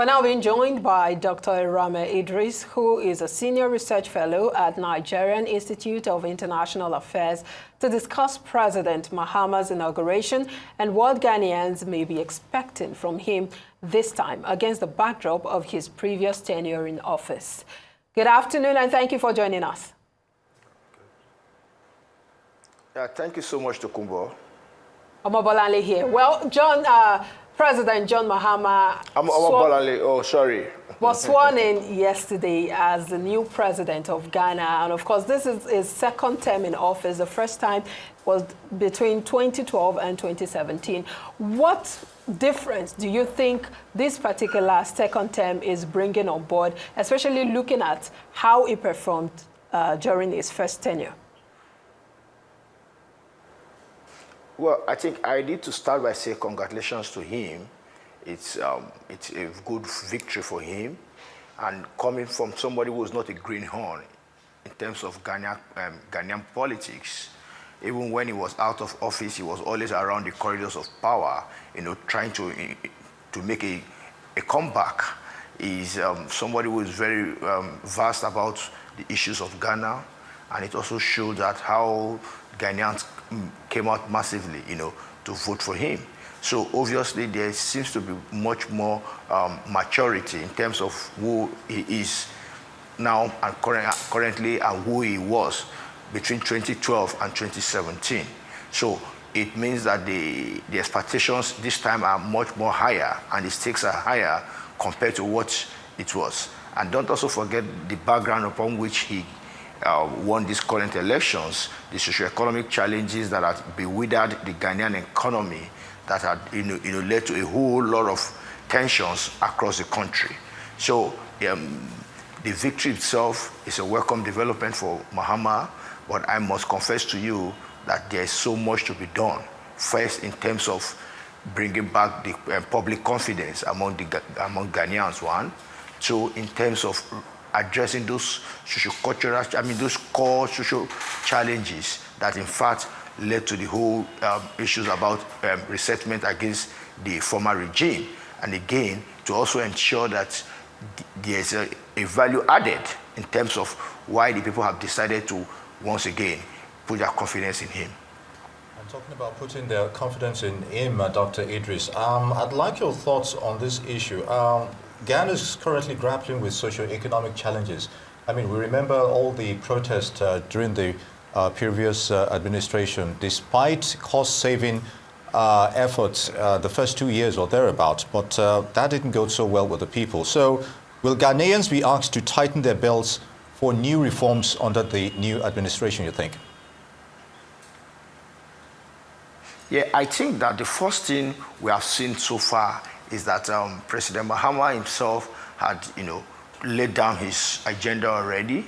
We're now being joined by Dr. Erameh Idris, who is a senior research fellow at Nigerian Institute of International Affairs, to discuss President Mahama's inauguration and what Ghanaians may be expecting from him this time against the backdrop of his previous tenure in office. Good afternoon, and thank you for joining us. Thank you so much, Tokumbo. Omobolale here. Well, President John Mahama was sworn in yesterday as the new president of Ghana. And of course, this is his second term in office. The first time was between 2012 and 2017. What difference do you think this particular second term is bringing on board, especially looking at how he performed during his first tenure? Well, I think I need to start by saying congratulations to him. It's a good victory for him. And coming from somebody who was not a greenhorn in terms of Ghanaian politics, even when he was out of office, he was always around the corridors of power, trying to make a comeback. He's somebody who is very vast about the issues of Ghana. And it also showed that how Ghanaians came out massively, to vote for him. So obviously there seems to be much more maturity in terms of who he is now and currently and who he was between 2012 and 2017. So it means that the expectations this time are much more higher and the stakes are higher compared to what it was. And don't also forget the background upon which he won these current elections, the socio-economic challenges that have bewildered the Ghanaian economy that had led to a whole lot of tensions across the country. So the victory itself is a welcome development for Mahama, but I must confess to you that there is so much to be done. First, in terms of bringing back the public confidence among Ghanaians, one. Two, in terms of addressing those those core social challenges that in fact led to the whole issues about resettlement against the former regime. And again, to also ensure that there's a value added in terms of why the people have decided to, once again, put their confidence in him. I'm talking about putting their confidence in him, Dr. Idris. I'd like your thoughts on this issue. Ghana is currently grappling with socio-economic challenges. I mean, we remember all the protests during the previous administration, despite cost-saving efforts the first 2 years or thereabouts, but that didn't go so well with the people. So will Ghanaians be asked to tighten their belts for new reforms under the new administration, you think? Yeah, I think that the first thing we have seen so far is that President Mahama himself had, laid down his agenda already.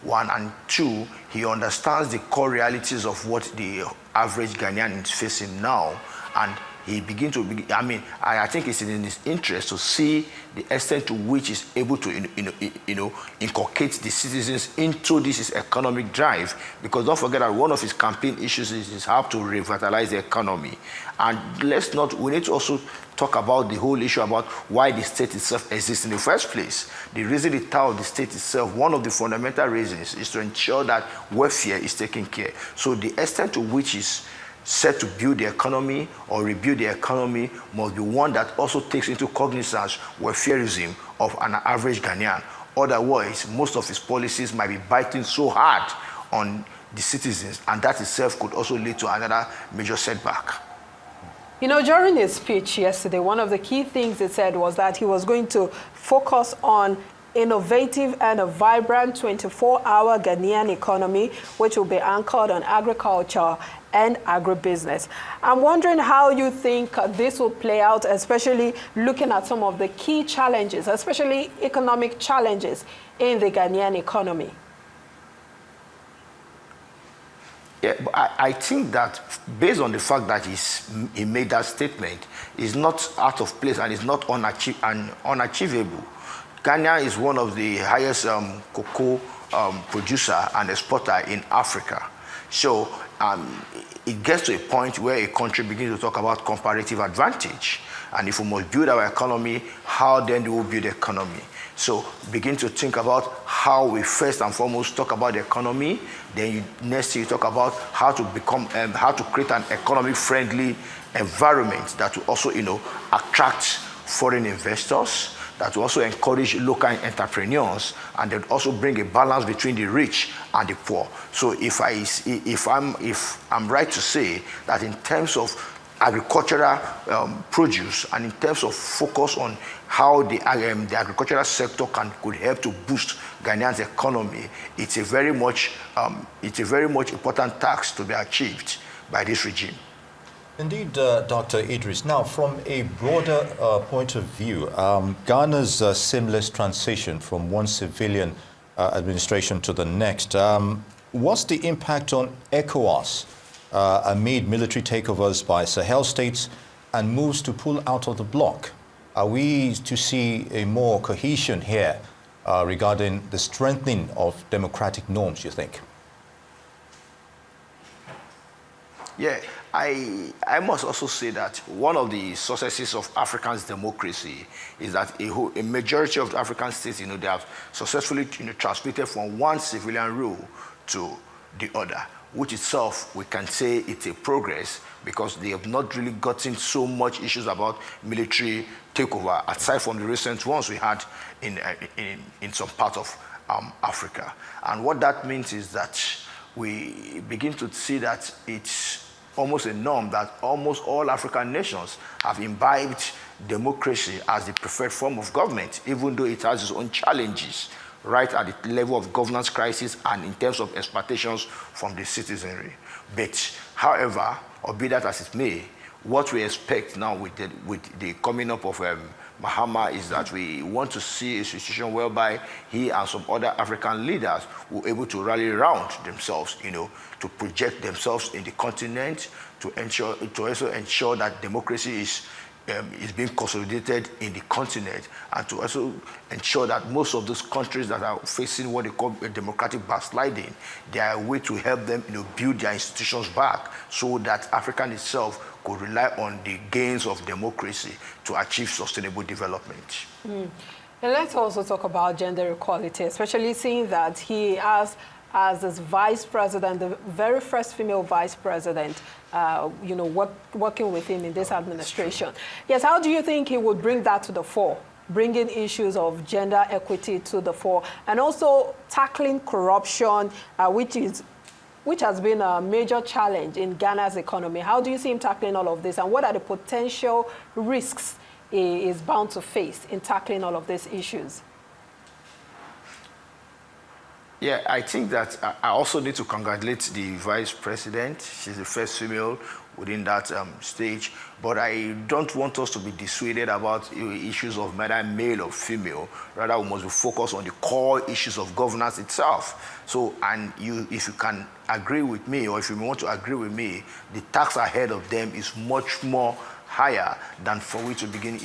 One, and two, he understands the core realities of what the average Ghanaian is facing now, and he begins to I think it's in his interest to see the extent to which he's able to inculcate the citizens into this economic drive, because don't forget that one of his campaign issues is how to revitalize the economy. And we need to also talk about the whole issue about why the state itself exists in the first place. The reason the tower of the state itself, one of the fundamental reasons is to ensure that welfare is taken care. So the extent to which is set to build the economy or rebuild the economy must be one that also takes into cognizance welfareism of an average Ghanaian. Otherwise, most of his policies might be biting so hard on the citizens, and that itself could also lead to another major setback. During his speech yesterday, one of the key things he said was that he was going to focus on innovative and a vibrant 24-hour Ghanaian economy, which will be anchored on agriculture and agribusiness. I'm wondering how you think this will play out, especially looking at some of the key challenges, especially economic challenges in the Ghanaian economy. Yeah, but I think that based on the fact that he made that statement, is not out of place and is not unachievable. Ghana is one of the highest cocoa producer and exporter in Africa. So it gets to a point where a country begins to talk about comparative advantage. And if we must build our economy, how then do we build the economy? So begin to think about how we first and foremost talk about the economy. Then next you talk about how to how to create an economic-friendly environment that will also, attract foreign investors, that will also encourage local entrepreneurs, and then also bring a balance between the rich and the poor. So if I'm right to say that in terms of agricultural produce and in terms of focus on how the agricultural sector could help to boost Ghanaian's economy, it's a very much important task to be achieved by this regime. Indeed, Dr. Idris. Now, from a broader point of view, Ghana's seamless transition from one civilian administration to the next, what's the impact on ECOWAS amid military takeovers by Sahel states and moves to pull out of the bloc? Are we to see a more cohesion here regarding the strengthening of democratic norms, you think? Yeah, I must also say that one of the successes of African democracy is that a majority of the African states, they have successfully transmitted from one civilian rule to the other, which itself we can say it's a progress because they have not really gotten so much issues about military takeover aside from the recent ones we had in some parts of Africa. And what that means is that we begin to see that it's almost a norm that almost all African nations have imbibed democracy as the preferred form of government, even though it has its own challenges, right at the level of governance crisis and in terms of expectations from the citizenry. But, however, albeit that as it may, what we expect now with the coming up of Mahama is that we want to see a situation whereby he and some other African leaders were able to rally around themselves, to project themselves in the continent, to also ensure that democracy is being consolidated in the continent, and to also ensure that most of those countries that are facing what they call a democratic backsliding, there are ways to help them build their institutions back so that Africa itself could rely on the gains of democracy to achieve sustainable development. And let's also talk about gender equality, especially seeing that he has, as his vice president, the very first female vice president, working with him in this administration. Yes, how do you think he would bring that to the fore, bringing issues of gender equity to the fore, and also tackling corruption, which has been a major challenge in Ghana's economy? How do you see him tackling all of this, and what are the potential risks he is bound to face in tackling all of these issues? Yeah, I think that I also need to congratulate the vice president. She's the first female within that stage. But I don't want us to be dissuaded about issues of whether male or female. Rather, we must be focused on the core issues of governance itself. So, and if you can agree with me, or if you want to agree with me, the task ahead of them is much more higher than for we to begin,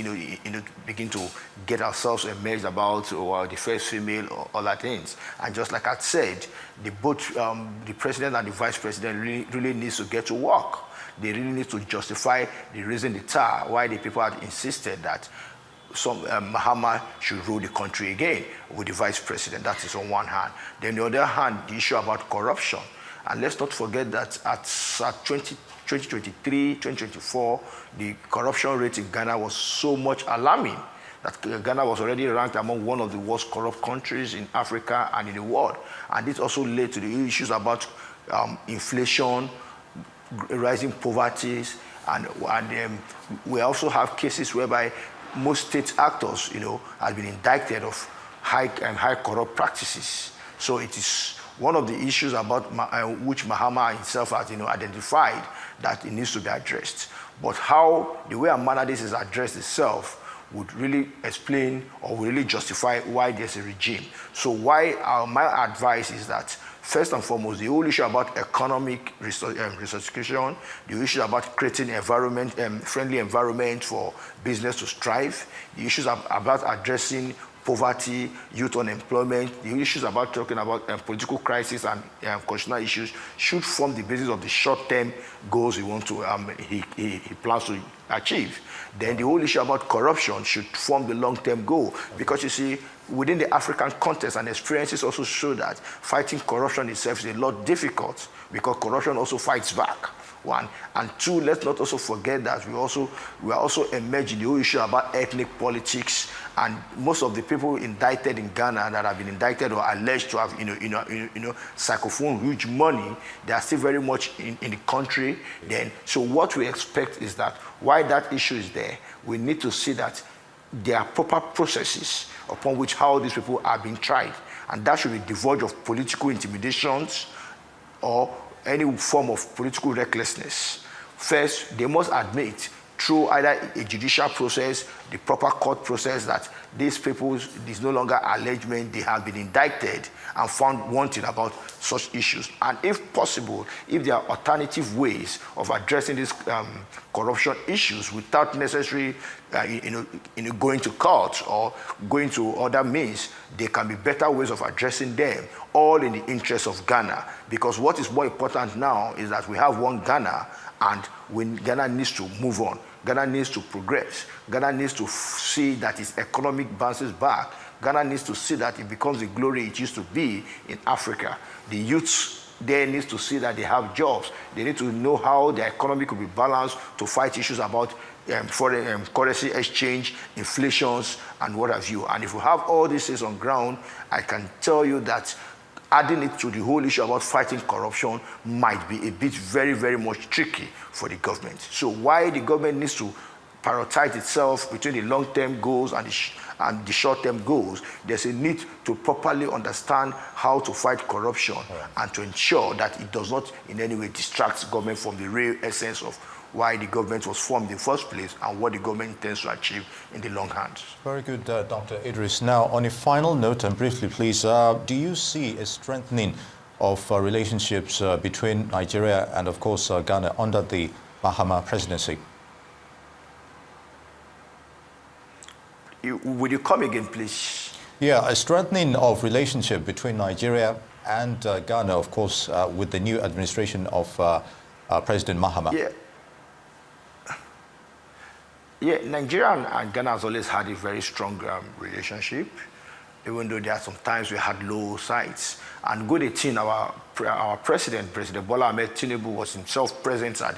begin to get ourselves emerged about the first female or other things. And just like I said, both the president and the vice president really needs to get to work. They really need to justify the reason why the people had insisted that Mahama should rule the country again with the vice president. That is on one hand. Then on the other hand, the issue about corruption. And let's not forget that at 2023, 2024, the corruption rate in Ghana was so much alarming that Ghana was already ranked among one of the worst corrupt countries in Africa and in the world. And this also led to the issues about inflation, rising poverty, and we also have cases whereby most state actors, have been indicted of high corrupt practices. So it is one of the issues about which Mahama himself has identified that it needs to be addressed. But how the way and manner this is addressed itself would really explain or would really justify why there's a regime. So my advice is that first and foremost, the whole issue about economic resuscitation, the issue about creating friendly environment for business to strive, the issues about addressing poverty, youth unemployment, the issues about talking about political crisis and constitutional issues should form the basis of the short-term goals he plans to achieve. Then the whole issue about corruption should form the long-term goal, because you see, within the African context, and experiences also show that fighting corruption itself is a lot difficult, because corruption also fights back. One. And two, let's not also forget that we are also emerging the whole issue about ethnic politics, and most of the people indicted in Ghana that have been indicted or alleged to have siphoned huge money, they are still very much in the country. Then, so what we expect is that while that issue is there, we need to see that there are proper processes upon which how these people are being tried, and that should be devoid of political intimidations or any form of political recklessness. First, they must admit through either a judicial process, the proper court process, that these people, there's no longer allegement, they have been indicted and found wanting about such issues. And if possible, if there are alternative ways of addressing these corruption issues without necessarily going to court or going to other means, there can be better ways of addressing them, all in the interest of Ghana. Because what is more important now is that we have one Ghana, and when Ghana needs to move on, Ghana needs to progress, Ghana needs to see that its economic bounces back, Ghana needs to see that it becomes the glory it used to be in Africa. The youths there needs to see that they have jobs. They need to know how their economy could be balanced to fight issues about foreign currency exchange, inflations, and what have you. And if we have all these things on ground, I can tell you that adding it to the whole issue about fighting corruption might be a bit very, very much tricky for the government. So why the government needs to prioritize itself between the long-term goals and the short-term goals, there's a need to properly understand how to fight corruption and to ensure that it does not in any way distract government from the real essence of why the government was formed in the first place and what the government intends to achieve in the long run. Very good, Dr. Idris. Now, on a final note, and briefly, please, do you see a strengthening of relationships between Nigeria and, of course, Ghana under the Mahama presidency? Will you come again, please? Yeah, a strengthening of relationship between Nigeria and Ghana, of course, with the new administration of President Mahama. Yeah, Nigeria and Ghana has always had a very strong relationship, even though there are some times we had low sides. And good 18, our President Bola Ahmed Tinubu, was himself present at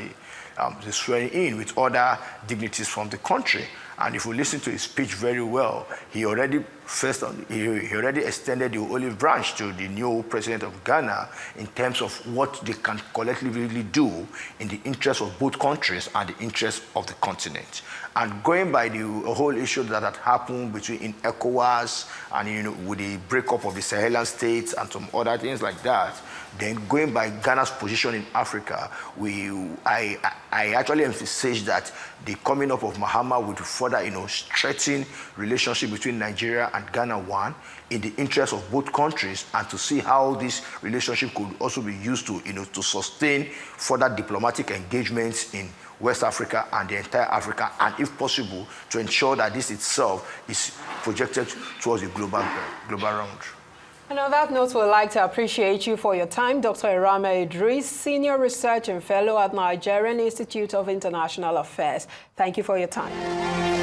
the swearing in with other dignitaries from the country. And if we listen to his speech very well, he already extended the olive branch to the new president of Ghana in terms of what they can collectively do in the interest of both countries and the interest of the continent. And going by the whole issue that had happened between ECOWAS and with the breakup of the Sahelan states and some other things like that, then going by Ghana's position in Africa, I actually emphasize that the coming up of Mahama would further, strengthen relationship between Nigeria and Ghana, one, in the interest of both countries, and to see how this relationship could also be used to, to sustain further diplomatic engagements in West Africa and the entire Africa, and if possible, to ensure that this itself is projected towards a global round. And on that note, we'd like to appreciate you for your time, Dr. Erameh Idris, Senior Research and Fellow at Nigerian Institute of International Affairs. Thank you for your time.